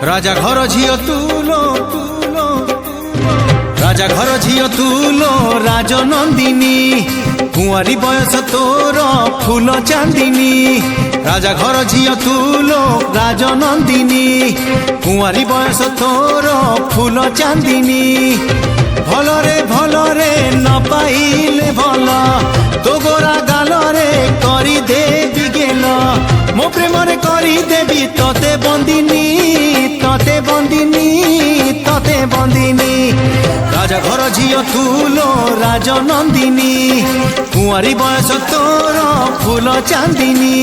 রাজা ঘর ঝিও তুলো রাজা ঘর ঝিও তুলো রাজনন্দিনী কুঁয়ারি বয়স তোর ফুল চাঁদিনী রাজা ঘর ঝিও তুলো রাজনন্দিনী কুঁয়ারি বয়স তোর ফুল চাঁদিনী ভলরে ভলরে ন পাইলে ভাল তো গোরা গালরে করি দেবি গেল মো প্রেমরে করি দেবি ততে বন্দিনী ততে বন্দিনী ততে বন্দিনী রাজা ঘর ঝিও তুলো রাজনন্দিনী কুঁয়ারি বয়স তোর ফুল চাঁদিনী।